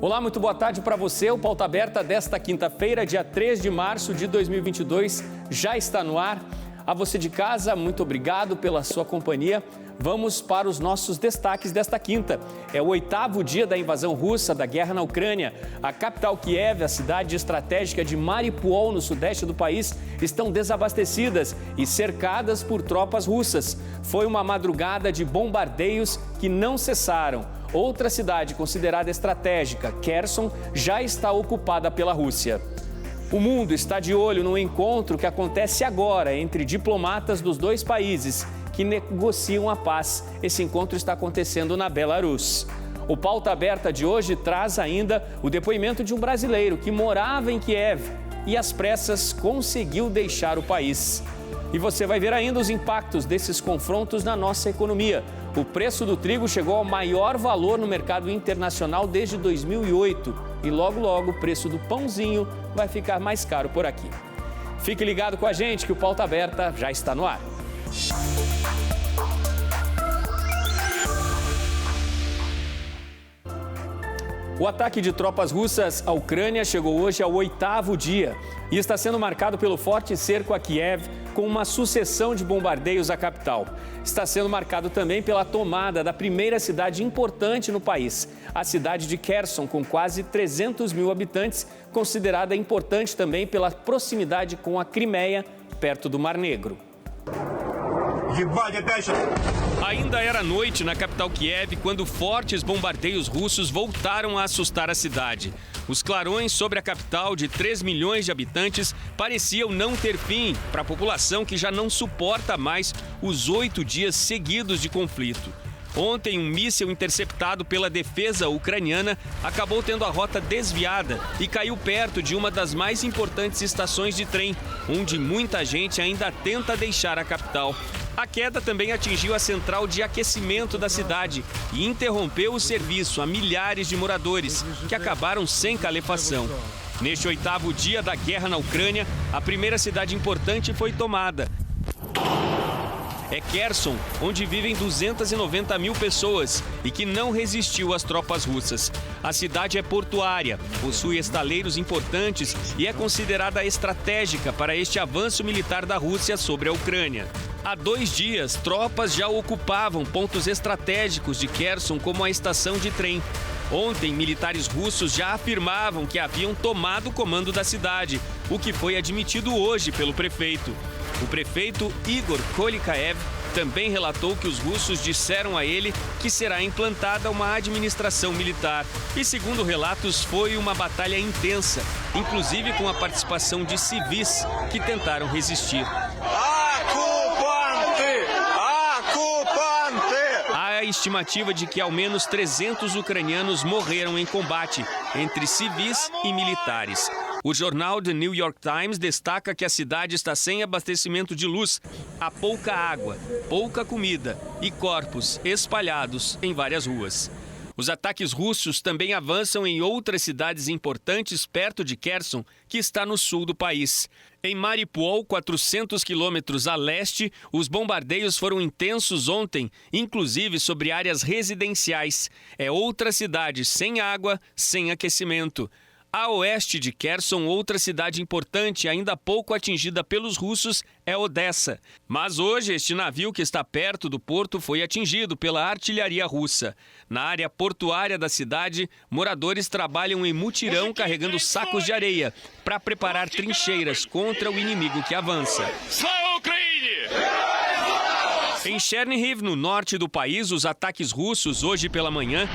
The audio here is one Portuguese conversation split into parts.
Olá, muito boa tarde para você. O Pauta Aberta desta quinta-feira, dia 3 de março de 2022, já está no ar. A você de casa, muito obrigado pela sua companhia. Vamos para os nossos destaques desta quinta. É o 8º dia da invasão russa, da guerra na Ucrânia. A capital Kiev, a cidade estratégica de Mariupol, no sudeste do país, estão desabastecidas e cercadas por tropas russas. Foi uma madrugada de bombardeios que não cessaram. Outra cidade considerada estratégica, Kherson, já está ocupada pela Rússia. O mundo está de olho no encontro que acontece agora entre diplomatas dos dois países que negociam a paz. Esse encontro está acontecendo na Belarus. O Pauta Aberta de hoje traz ainda o depoimento de um brasileiro que morava em Kiev e às pressas conseguiu deixar o país. E você vai ver ainda os impactos desses confrontos na nossa economia. O preço do trigo chegou ao maior valor no mercado internacional desde 2008 e logo o preço do pãozinho vai ficar mais caro por aqui. Fique ligado com a gente que o Pauta Aberta já está no ar. O ataque de tropas russas à Ucrânia chegou hoje ao 8º dia e está sendo marcado pelo forte cerco a Kiev, com uma sucessão de bombardeios à capital. Está sendo marcado também pela tomada da primeira cidade importante no país, a cidade de Kherson, com quase 300 mil habitantes, considerada importante também pela proximidade com a Crimeia, perto do Mar Negro. Ainda era noite na capital Kiev quando fortes bombardeios russos voltaram a assustar a cidade. Os clarões sobre a capital de 3 milhões de habitantes pareciam não ter fim para a população que já não suporta mais os 8 dias seguidos de conflito. Ontem, um míssil interceptado pela defesa ucraniana acabou tendo a rota desviada e caiu perto de uma das mais importantes estações de trem, onde muita gente ainda tenta deixar a capital. A queda também atingiu a central de aquecimento da cidade e interrompeu o serviço a milhares de moradores, que acabaram sem calefação. Neste 8º dia da guerra na Ucrânia, a primeira cidade importante foi tomada. É Kherson, onde vivem 290 mil pessoas e que não resistiu às tropas russas. A cidade é portuária, possui estaleiros importantes e é considerada estratégica para este avanço militar da Rússia sobre a Ucrânia. Há 2 dias, tropas já ocupavam pontos estratégicos de Kherson, como a estação de trem. Ontem, militares russos já afirmavam que haviam tomado o comando da cidade, o que foi admitido hoje pelo prefeito. O prefeito Igor Kolikaev também relatou que os russos disseram a ele que será implantada uma administração militar. E, segundo relatos, foi uma batalha intensa, inclusive com a participação de civis que tentaram resistir. Há a estimativa de que ao menos 300 ucranianos morreram em combate, entre civis e militares. O jornal The New York Times destaca que a cidade está sem abastecimento de luz, há pouca água, pouca comida e corpos espalhados em várias ruas. Os ataques russos também avançam em outras cidades importantes perto de Kherson, que está no sul do país. Em Mariupol, 400 quilômetros a leste, os bombardeios foram intensos ontem, inclusive sobre áreas residenciais. É outra cidade sem água, sem aquecimento. A oeste de Kherson, outra cidade importante, ainda pouco atingida pelos russos, é Odessa. Mas hoje, este navio que está perto do porto foi atingido pela artilharia russa. Na área portuária da cidade, moradores trabalham em mutirão carregando sacos de areia para preparar trincheiras contra o inimigo que avança. Em Chernihiv, no norte do país, os ataques russos hoje pela manhã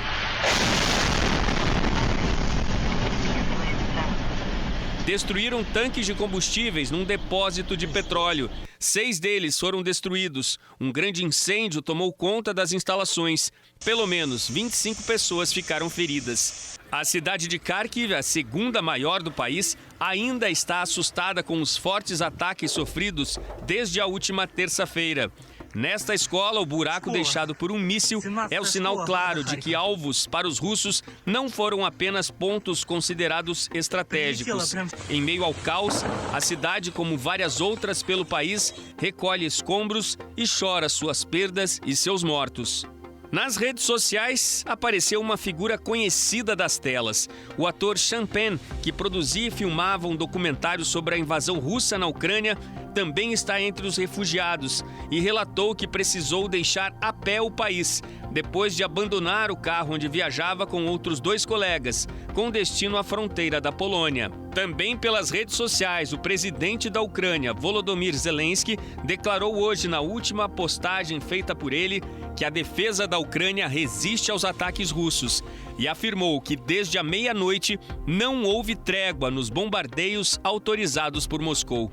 destruíram tanques de combustíveis num depósito de petróleo. 6 deles foram destruídos. Um grande incêndio tomou conta das instalações. Pelo menos 25 pessoas ficaram feridas. A cidade de Kharkiv, a segunda maior do país, ainda está assustada com os fortes ataques sofridos desde a última terça-feira. Nesta escola, o buraco deixado por um míssil é o sinal claro de que alvos para os russos não foram apenas pontos considerados estratégicos. Em meio ao caos, a cidade, como várias outras pelo país, recolhe escombros e chora suas perdas e seus mortos. Nas redes sociais, apareceu uma figura conhecida das telas. O ator Sean Penn, que produzia e filmava um documentário sobre a invasão russa na Ucrânia, também está entre os refugiados e relatou que precisou deixar a pé o país, depois de abandonar o carro onde viajava com outros 2 colegas, com destino à fronteira da Polônia. Também pelas redes sociais, o presidente da Ucrânia, Volodymyr Zelensky, declarou hoje, na última postagem feita por ele, que a defesa da Ucrânia resiste aos ataques russos e afirmou que desde a meia-noite não houve trégua nos bombardeios autorizados por Moscou.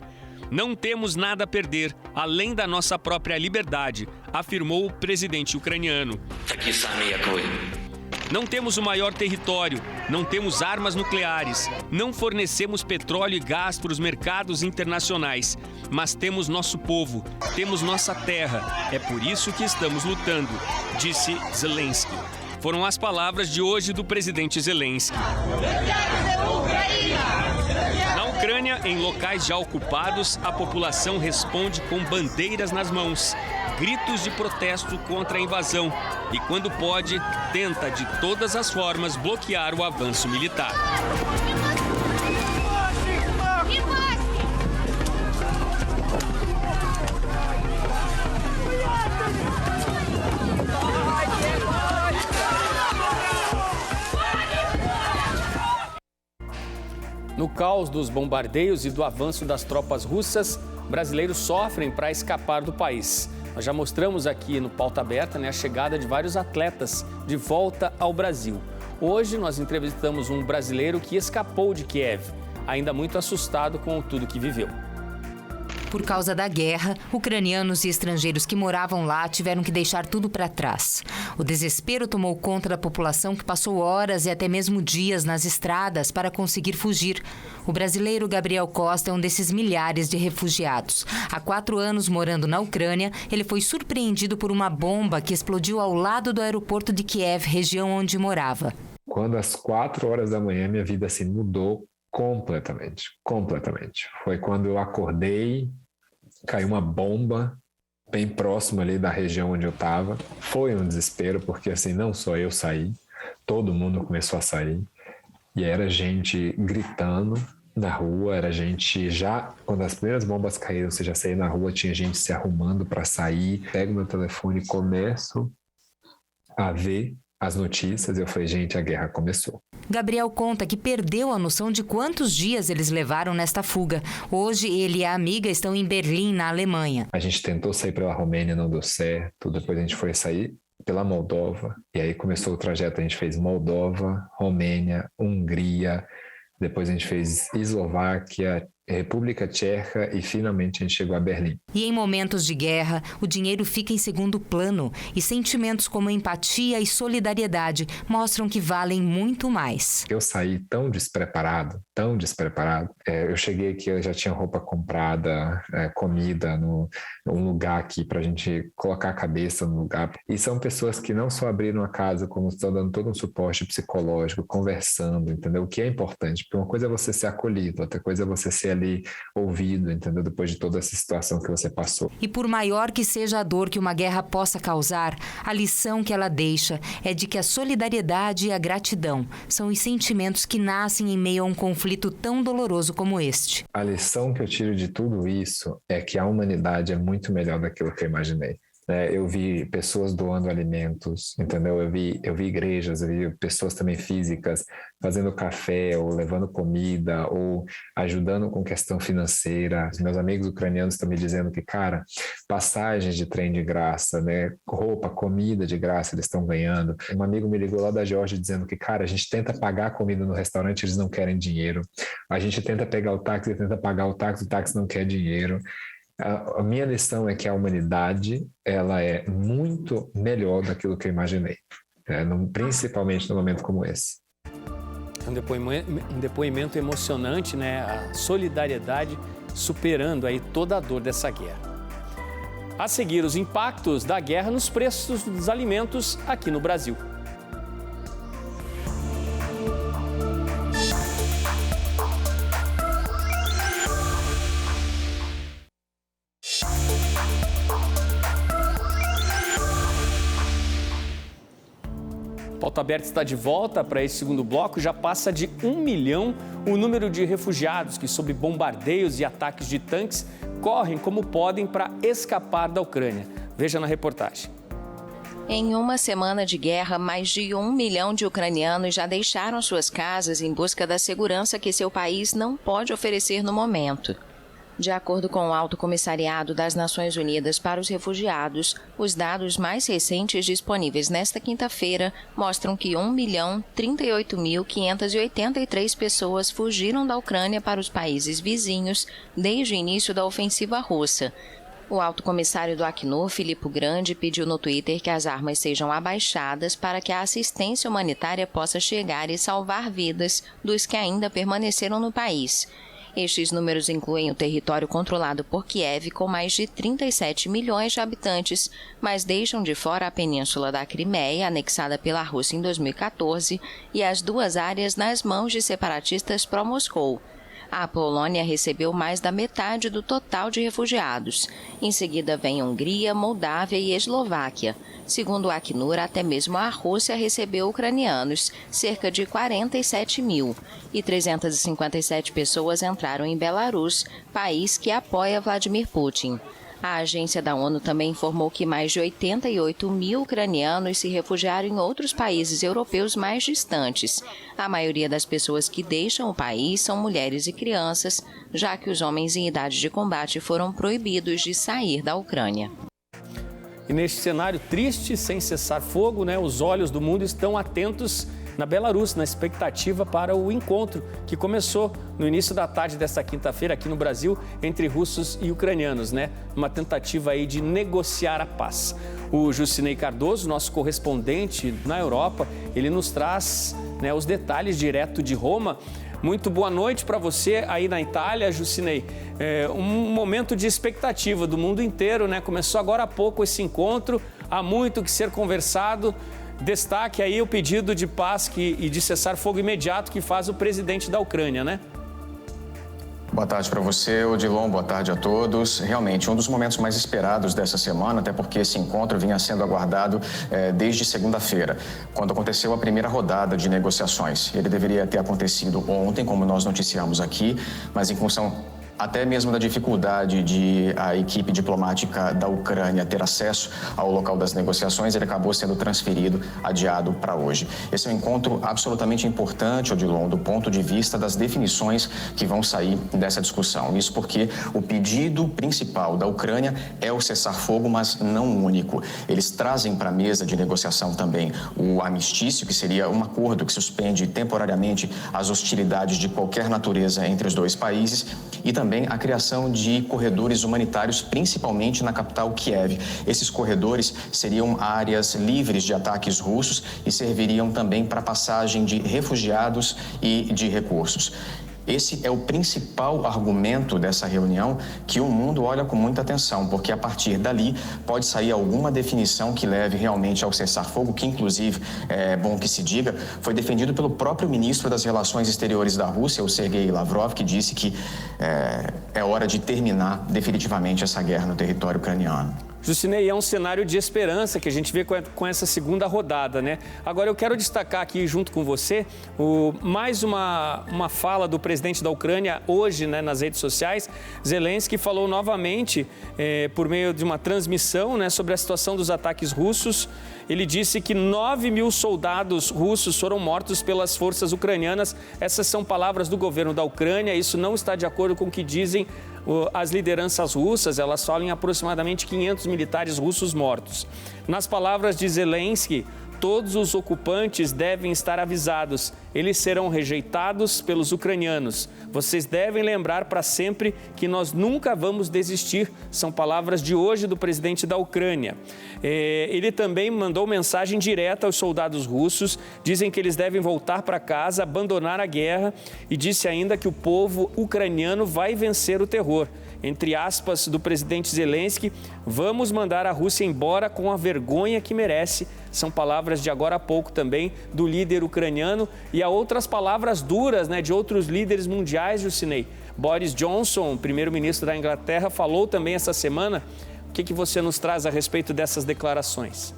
Não temos nada a perder, além da nossa própria liberdade, afirmou o presidente ucraniano. Não temos o maior território, não temos armas nucleares, não fornecemos petróleo e gás para os mercados internacionais, mas temos nosso povo, temos nossa terra. É por isso que estamos lutando, disse Zelensky. Foram as palavras de hoje do presidente Zelensky. Na Ucrânia, em locais já ocupados, a população responde com bandeiras nas mãos, gritos de protesto contra a invasão e, quando pode, tenta de todas as formas bloquear o avanço militar. No caos dos bombardeios e do avanço das tropas russas, brasileiros sofrem para escapar do país. Nós já mostramos aqui no Pauta Aberta, a chegada de vários atletas de volta ao Brasil. Hoje nós entrevistamos um brasileiro que escapou de Kiev, ainda muito assustado com tudo que viveu. Por causa da guerra, ucranianos e estrangeiros que moravam lá tiveram que deixar tudo para trás. O desespero tomou conta da população, que passou horas e até mesmo dias nas estradas para conseguir fugir. O brasileiro Gabriel Costa é um desses milhares de refugiados. Há 4 anos morando na Ucrânia, ele foi surpreendido por uma bomba que explodiu ao lado do aeroporto de Kiev, região onde morava. Quando às 4 horas da manhã, minha vida mudou completamente. Foi quando eu acordei, caiu uma bomba bem próximo ali da região onde eu estava. Foi um desespero, porque não só eu saí, todo mundo começou a sair. E era gente gritando na rua, era gente já... Quando as primeiras bombas caíram, você já saía na rua, tinha gente se arrumando para sair. Pego meu telefone e começo a ver as notícias e eu falei, gente, a guerra começou. Gabriel conta que perdeu a noção de quantos dias eles levaram nesta fuga. Hoje, ele e a amiga estão em Berlim, na Alemanha. A gente tentou sair pela Romênia, não deu certo. Depois a gente foi sair pela Moldova. E aí começou o trajeto. A gente fez Moldova, Romênia, Hungria. Depois a gente fez Eslováquia, República Tcheca e finalmente a gente chegou a Berlim. E em momentos de guerra, o dinheiro fica em segundo plano e sentimentos como empatia e solidariedade mostram que valem muito mais. Eu saí tão despreparado. Eu cheguei aqui, eu já tinha roupa comprada, comida, num lugar aqui pra gente colocar a cabeça no lugar. E são pessoas que não só abriram a casa, como estão dando todo um suporte psicológico, conversando, entendeu? O que é importante, porque uma coisa é você ser acolhido, outra coisa é você ser ali ouvido, entendeu? Depois de toda essa situação que você passou. E por maior que seja a dor que uma guerra possa causar, a lição que ela deixa é de que a solidariedade e a gratidão são os sentimentos que nascem em meio a um conflito tão doloroso como este. A lição que eu tiro de tudo isso é que a humanidade é muito melhor daquilo que eu imaginei. Eu vi pessoas doando alimentos, entendeu? Eu vi igrejas, eu vi pessoas também físicas fazendo café ou levando comida ou ajudando com questão financeira. Meus amigos ucranianos estão me dizendo que, cara, passagens de trem de graça, roupa, comida de graça eles estão ganhando. Um amigo me ligou lá da Geórgia dizendo que, cara, a gente tenta pagar a comida no restaurante, eles não querem dinheiro. A gente tenta pegar o táxi, tenta pagar o táxi não quer dinheiro. A minha lição é que a humanidade ela é muito melhor daquilo que eu imaginei, principalmente num momento como esse. Um depoimento emocionante, a solidariedade superando aí toda a dor dessa guerra. A seguir, os impactos da guerra nos preços dos alimentos aqui no Brasil. Pauta Aberta está de volta para esse segundo bloco. Já passa de 1 milhão o número de refugiados que, sob bombardeios e ataques de tanques, correm como podem para escapar da Ucrânia. Veja na reportagem. Em uma semana de guerra, mais de 1 milhão de ucranianos já deixaram suas casas em busca da segurança que seu país não pode oferecer no momento. De acordo com o Alto Comissariado das Nações Unidas para os Refugiados, os dados mais recentes disponíveis nesta quinta-feira mostram que 1.038.583 pessoas fugiram da Ucrânia para os países vizinhos desde o início da ofensiva russa. O alto comissário do Acnur, Filippo Grandi, pediu no Twitter que as armas sejam abaixadas para que a assistência humanitária possa chegar e salvar vidas dos que ainda permaneceram no país. Estes números incluem o território controlado por Kiev, com mais de 37 milhões de habitantes, mas deixam de fora a península da Crimeia, anexada pela Rússia em 2014, e as 2 áreas nas mãos de separatistas pró-Moscou. A Polônia recebeu mais da metade do total de refugiados. Em seguida vem Hungria, Moldávia e Eslováquia. Segundo o Acnur, até mesmo a Rússia recebeu ucranianos, cerca de 47 mil, e 357 pessoas entraram em Belarus, país que apoia Vladimir Putin. A agência da ONU também informou que mais de 88 mil ucranianos se refugiaram em outros países europeus mais distantes. A maioria das pessoas que deixam o país são mulheres e crianças, já que os homens em idade de combate foram proibidos de sair da Ucrânia. E neste cenário triste, sem cessar fogo, os olhos do mundo estão atentos na Belarus, na expectativa para o encontro que começou no início da tarde desta quinta-feira aqui no Brasil entre russos e ucranianos, uma tentativa aí de negociar a paz. O Jusinei Cardoso, nosso correspondente na Europa, ele nos traz os detalhes direto de Roma. Muito boa noite para você aí na Itália, Jusinei. Um momento de expectativa do mundo inteiro, Começou agora há pouco esse encontro, há muito que ser conversado. Destaque aí o pedido de paz e de cessar-fogo imediato que faz o presidente da Ucrânia, Boa tarde para você, Odilon, boa tarde a todos. Realmente, um dos momentos mais esperados dessa semana, até porque esse encontro vinha sendo aguardado desde segunda-feira, quando aconteceu a primeira rodada de negociações. Ele deveria ter acontecido ontem, como nós noticiamos aqui, mas em função até mesmo da dificuldade de a equipe diplomática da Ucrânia ter acesso ao local das negociações, ele acabou sendo transferido, adiado para hoje. Esse é um encontro absolutamente importante, Odilon, do ponto de vista das definições que vão sair dessa discussão. Isso porque o pedido principal da Ucrânia é o cessar-fogo, mas não único. Eles trazem para a mesa de negociação também o armistício, que seria um acordo que suspende temporariamente as hostilidades de qualquer natureza entre os dois países, e também a criação de corredores humanitários, principalmente na capital Kiev. Esses corredores seriam áreas livres de ataques russos e serviriam também para passagem de refugiados e de recursos. Esse é o principal argumento dessa reunião que o mundo olha com muita atenção, porque a partir dali pode sair alguma definição que leve realmente ao cessar-fogo, que inclusive, é bom que se diga, foi defendido pelo próprio ministro das Relações Exteriores da Rússia, o Sergei Lavrov, que disse que é hora de terminar definitivamente essa guerra no território ucraniano. Jusinei, é um cenário de esperança que a gente vê com essa segunda rodada, Agora eu quero destacar aqui junto com você mais uma fala do presidente da Ucrânia hoje, nas redes sociais. Zelensky falou novamente por meio de uma transmissão, sobre a situação dos ataques russos. Ele disse que 9 mil soldados russos foram mortos pelas forças ucranianas. Essas são palavras do governo da Ucrânia. Isso não está de acordo com o que dizem as lideranças russas. Elas falam em aproximadamente 500 militares russos mortos. Nas palavras de Zelensky, todos os ocupantes devem estar avisados. Eles serão rejeitados pelos ucranianos. Vocês devem lembrar para sempre que nós nunca vamos desistir. São palavras de hoje do presidente da Ucrânia. Ele também mandou mensagem direta aos soldados russos. Dizem que eles devem voltar para casa, abandonar a guerra, e disse ainda que o povo ucraniano vai vencer o terror. Entre aspas, do presidente Zelensky, vamos mandar a Rússia embora com a vergonha que merece. São palavras de agora há pouco também do líder ucraniano. E há outras palavras duras, de outros líderes mundiais, Jusinei. Boris Johnson, primeiro-ministro da Inglaterra, falou também essa semana. O que você nos traz a respeito dessas declarações?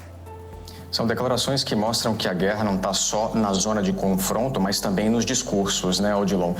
São declarações que mostram que a guerra não está só na zona de confronto, mas também nos discursos, né, Odilon?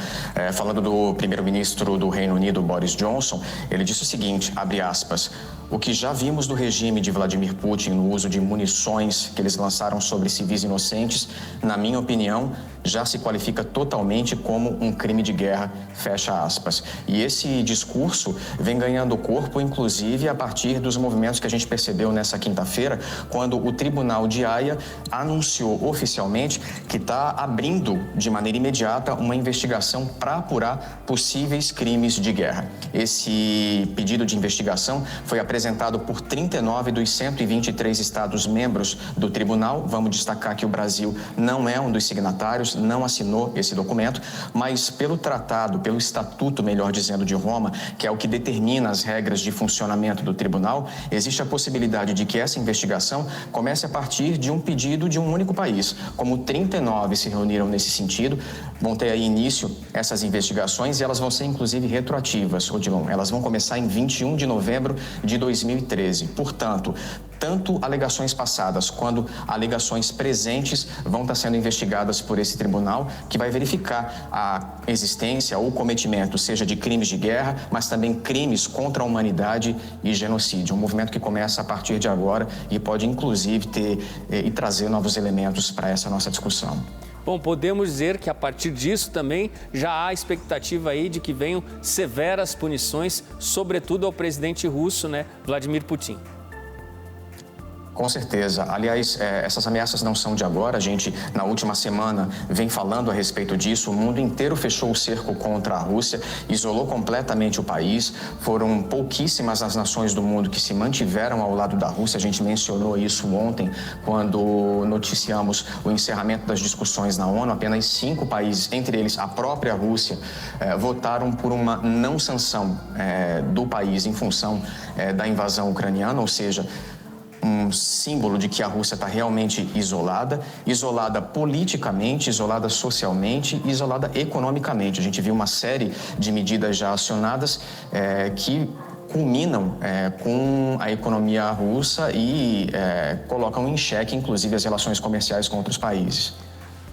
Falando do primeiro-ministro do Reino Unido, Boris Johnson, ele disse o seguinte, abre aspas, o que já vimos do regime de Vladimir Putin no uso de munições que eles lançaram sobre civis inocentes, na minha opinião, já se qualifica totalmente como um crime de guerra, fecha aspas. E esse discurso vem ganhando corpo, inclusive, a partir dos movimentos que a gente percebeu nessa quinta-feira, quando o Tribunal de Haia anunciou oficialmente que está abrindo de maneira imediata uma investigação para apurar possíveis crimes de guerra. Esse pedido de investigação foi apresentado por 39 dos 123 Estados-membros do Tribunal. Vamos destacar que o Brasil não é um dos signatários, não assinou esse documento, mas pelo tratado, pelo estatuto, melhor dizendo, de Roma, que é o que determina as regras de funcionamento do tribunal, existe a possibilidade de que essa investigação comece a partir de um pedido de um único país. Como 39 se reuniram nesse sentido, vão ter aí início essas investigações e elas vão ser inclusive retroativas, Odilon. Elas vão começar em 21 de novembro de 2013. Portanto, tanto alegações passadas quanto alegações presentes vão estar sendo investigadas por esse tribunal, que vai verificar a existência ou cometimento, seja de crimes de guerra, mas também crimes contra a humanidade e genocídio. Um movimento que começa a partir de agora e pode, inclusive, trazer novos elementos para essa nossa discussão. Bom, podemos dizer que a partir disso também já há expectativa aí de que venham severas punições, sobretudo ao presidente russo, né, Vladimir Putin. Com certeza. Aliás, essas ameaças não são de agora. A gente, na última semana, vem falando a respeito disso. O mundo inteiro fechou o cerco contra a Rússia, isolou completamente o país. Foram pouquíssimas as nações do mundo que se mantiveram ao lado da Rússia. A gente mencionou isso ontem, quando noticiamos o encerramento das discussões na ONU. Apenas 5 países, entre eles a própria Rússia, votaram por uma não sanção do país em função da invasão ucraniana, ou seja, um símbolo de que a Rússia está realmente isolada politicamente, isolada socialmente, isolada economicamente. A gente viu uma série de medidas já acionadas que culminam com a economia russa e colocam em xeque, inclusive, as relações comerciais com outros países.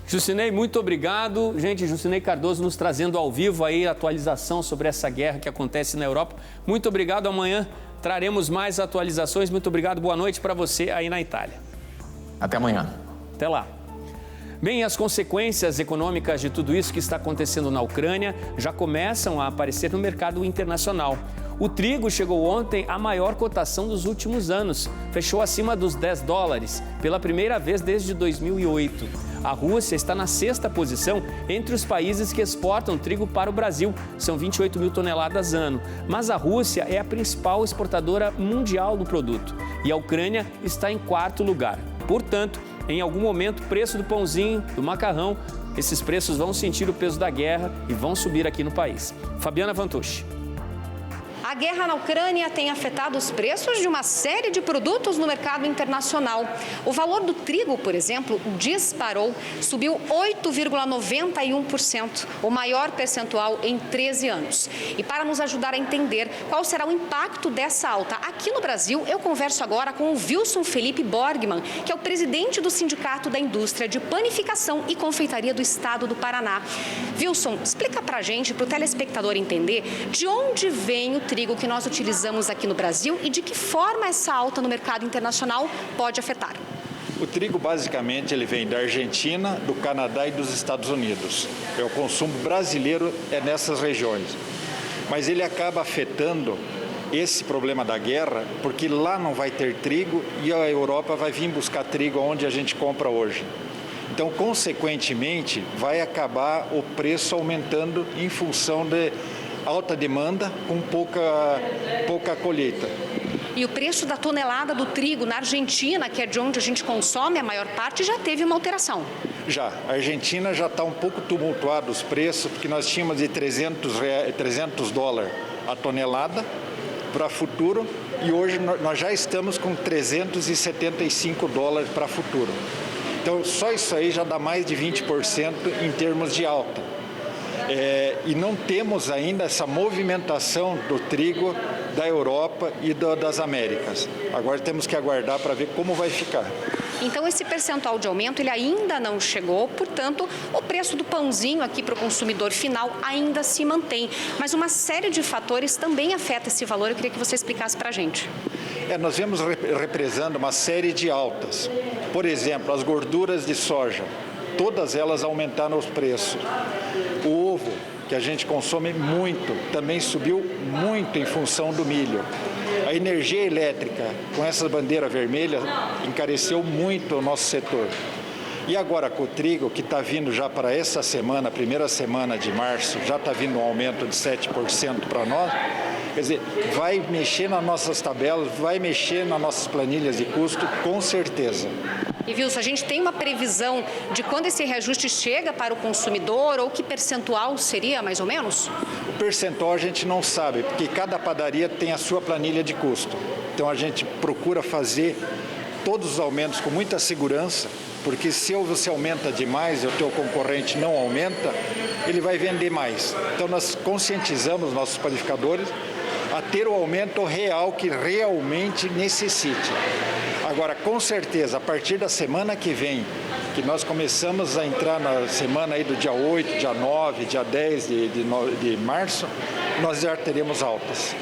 Jusinei, muito obrigado. Gente, Jusinei Cardoso nos trazendo ao vivo aí a atualização sobre essa guerra que acontece na Europa. Muito obrigado. Amanhã traremos mais atualizações. Muito obrigado. Boa noite para você aí na Itália. Até amanhã. Até lá. Bem, as consequências econômicas de tudo isso que está acontecendo na Ucrânia já começam a aparecer no mercado internacional. O trigo chegou ontem à maior cotação dos últimos anos, fechou acima dos $10, pela primeira vez desde 2008. A Rússia está na 6ª posição entre os países que exportam trigo para o Brasil, são 28 mil toneladas ano. Mas a Rússia é a principal exportadora mundial do produto e a Ucrânia está em 4º lugar. Portanto, em algum momento, o preço do pãozinho, do macarrão, esses preços vão sentir o peso da guerra e vão subir aqui no país. Fabiana Vantucci. A guerra na Ucrânia tem afetado os preços de uma série de produtos no mercado internacional. O valor do trigo, por exemplo, disparou, subiu 8,91%, o maior percentual em 13 anos. E para nos ajudar a entender qual será o impacto dessa alta aqui no Brasil, eu converso agora com o Wilson Felipe Borgman, que é o presidente do Sindicato da Indústria de Panificação e Confeitaria do Estado do Paraná. Wilson, explica para a gente, para o telespectador entender, de onde vem o trigo que nós utilizamos aqui no Brasil e de que forma essa alta no mercado internacional pode afetar. O trigo, basicamente, ele vem da Argentina, do Canadá e dos Estados Unidos. O consumo brasileiro é nessas regiões. Mas ele acaba afetando esse problema da guerra, porque lá não vai ter trigo e a Europa vai vir buscar trigo onde a gente compra hoje. Então, consequentemente, vai acabar o preço aumentando em função de alta demanda com pouca colheita. E o preço da tonelada do trigo na Argentina, que é de onde a gente consome a maior parte, já teve uma alteração. Já. A Argentina já está um pouco tumultuado os preços, porque nós tínhamos de $300 a tonelada para futuro e hoje nós já estamos com $375 para futuro. Então, só isso aí já dá mais de 20% em termos de alta. E não temos ainda essa movimentação do trigo da Europa e das Américas. Agora temos que aguardar para ver como vai ficar. Então esse percentual de aumento ele ainda não chegou, portanto o preço do pãozinho aqui para o consumidor final ainda se mantém. Mas uma série de fatores também afeta esse valor, eu queria que você explicasse para a gente. Nós vemos represando uma série de altas. Por exemplo, as gorduras de soja, todas elas aumentaram os preços. O ovo, que a gente consome muito, também subiu muito em função do milho. A energia elétrica, com essa bandeira vermelha, encareceu muito o nosso setor. E agora com o trigo, que está vindo já para essa semana, a primeira semana de março, já está vindo um aumento de 7% para nós. Quer dizer, vai mexer nas nossas tabelas, vai mexer nas nossas planilhas de custo, com certeza. E Wilson, a gente tem uma previsão de quando esse reajuste chega para o consumidor ou que percentual seria, mais ou menos? O percentual a gente não sabe, porque cada padaria tem a sua planilha de custo. Então a gente procura fazer todos os aumentos com muita segurança, porque se você aumenta demais e o teu concorrente não aumenta, ele vai vender mais. Então nós conscientizamos nossos panificadores a ter o aumento real que realmente necessite. Agora, com certeza, a partir da semana que vem, que nós começamos a entrar na semana aí do dia 8, dia 9, dia 10 de março, nós já teremos altas.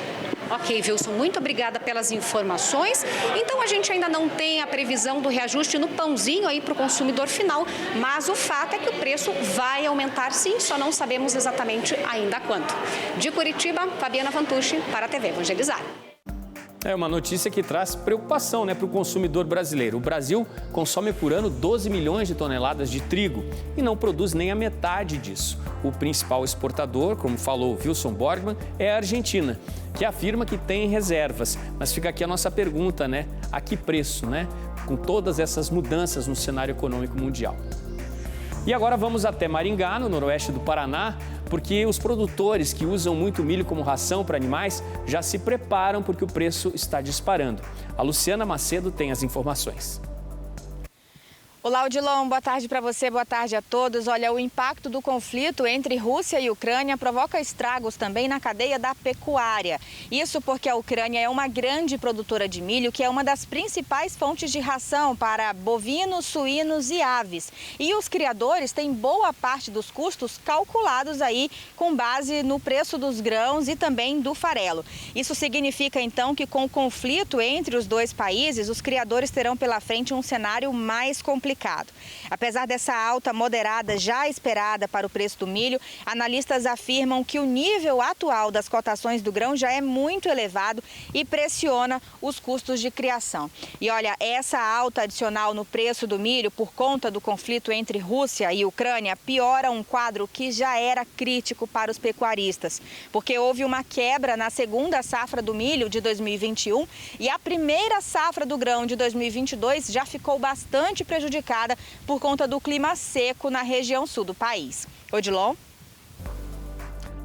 Ok, Wilson, muito obrigada pelas informações. Então, a gente ainda não tem a previsão do reajuste no pãozinho aí para o consumidor final, mas o fato é que o preço vai aumentar sim, só não sabemos exatamente ainda quanto. De Curitiba, Fabiana Vantucci, para a TV Evangelizar. É uma notícia que traz preocupação, para o consumidor brasileiro. O Brasil consome por ano 12 milhões de toneladas de trigo e não produz nem a metade disso. O principal exportador, como falou Wilson Borgmann, é a Argentina, que afirma que tem reservas. Mas fica aqui a nossa pergunta, A que preço, Com todas essas mudanças no cenário econômico mundial. E agora vamos até Maringá, no noroeste do Paraná, porque os produtores que usam muito milho como ração para animais já se preparam porque o preço está disparando. A Luciana Macedo tem as informações. Olá, Odilon, boa tarde para você, boa tarde a todos. Olha, o impacto do conflito entre Rússia e Ucrânia provoca estragos também na cadeia da pecuária. Isso porque a Ucrânia é uma grande produtora de milho, que é uma das principais fontes de ração para bovinos, suínos e aves. E os criadores têm boa parte dos custos calculados aí com base no preço dos grãos e também do farelo. Isso significa, então, que com o conflito entre os dois países, os criadores terão pela frente um cenário mais complicado. Apesar dessa alta moderada já esperada para o preço do milho, analistas afirmam que o nível atual das cotações do grão já é muito elevado e pressiona os custos de criação. E olha, essa alta adicional no preço do milho por conta do conflito entre Rússia e Ucrânia piora um quadro que já era crítico para os pecuaristas, porque houve uma quebra na segunda safra do milho de 2021 e a primeira safra do grão de 2022 já ficou bastante prejudicada por conta do clima seco na região sul do país. Odilon?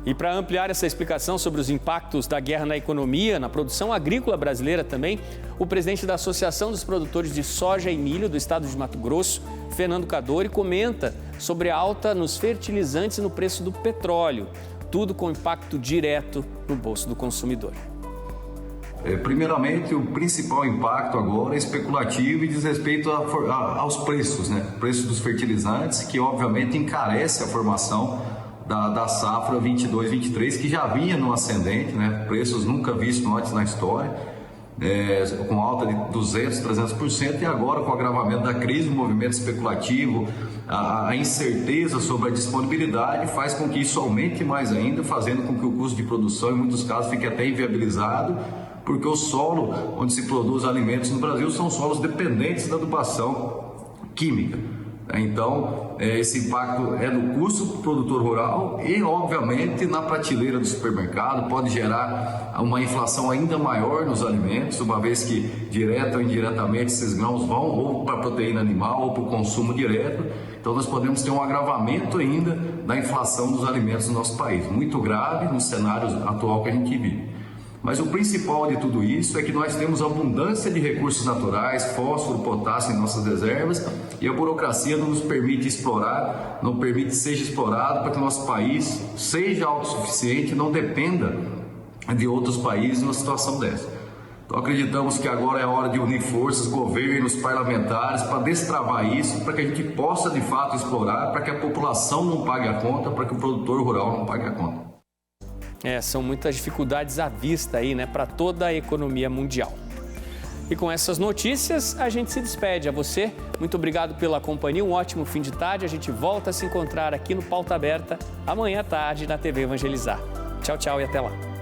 E para ampliar essa explicação sobre os impactos da guerra na economia, na produção agrícola brasileira também, o presidente da Associação dos Produtores de Soja e Milho do estado de Mato Grosso, Fernando Cadori, comenta sobre a alta nos fertilizantes e no preço do petróleo, tudo com impacto direto no bolso do consumidor. Primeiramente, o principal impacto agora é especulativo e diz respeito aos preços, Preço dos fertilizantes, que obviamente encarece a formação da safra 22-23, que já vinha no ascendente, Preços nunca vistos antes na história, com alta de 200%, 300%, e agora com o agravamento da crise, o movimento especulativo, a incerteza sobre a disponibilidade faz com que isso aumente mais ainda, fazendo com que o custo de produção, em muitos casos, fique até inviabilizado, porque o solo onde se produz alimentos no Brasil são solos dependentes da adubação química. Então, esse impacto é no custo do produtor rural e, obviamente, na prateleira do supermercado, pode gerar uma inflação ainda maior nos alimentos, uma vez que, direta ou indiretamente, esses grãos vão ou para a proteína animal ou para o consumo direto. Então, nós podemos ter um agravamento ainda da inflação dos alimentos no nosso país, muito grave no cenário atual que a gente vive. Mas o principal de tudo isso é que nós temos abundância de recursos naturais, fósforo, potássio em nossas reservas, e a burocracia não nos permite explorar, não permite que seja explorado para que o nosso país seja autossuficiente e não dependa de outros países numa situação dessa. Então acreditamos que agora é a hora de unir forças, governos, parlamentares, para destravar isso, para que a gente possa de fato explorar, para que a população não pague a conta, para que o produtor rural não pague a conta. São muitas dificuldades à vista aí, né, para toda a economia mundial. E com essas notícias, a gente se despede. A você, muito obrigado pela companhia, um ótimo fim de tarde. A gente volta a se encontrar aqui no Pauta Aberta, amanhã à tarde, na TV Evangelizar. Tchau, tchau e até lá.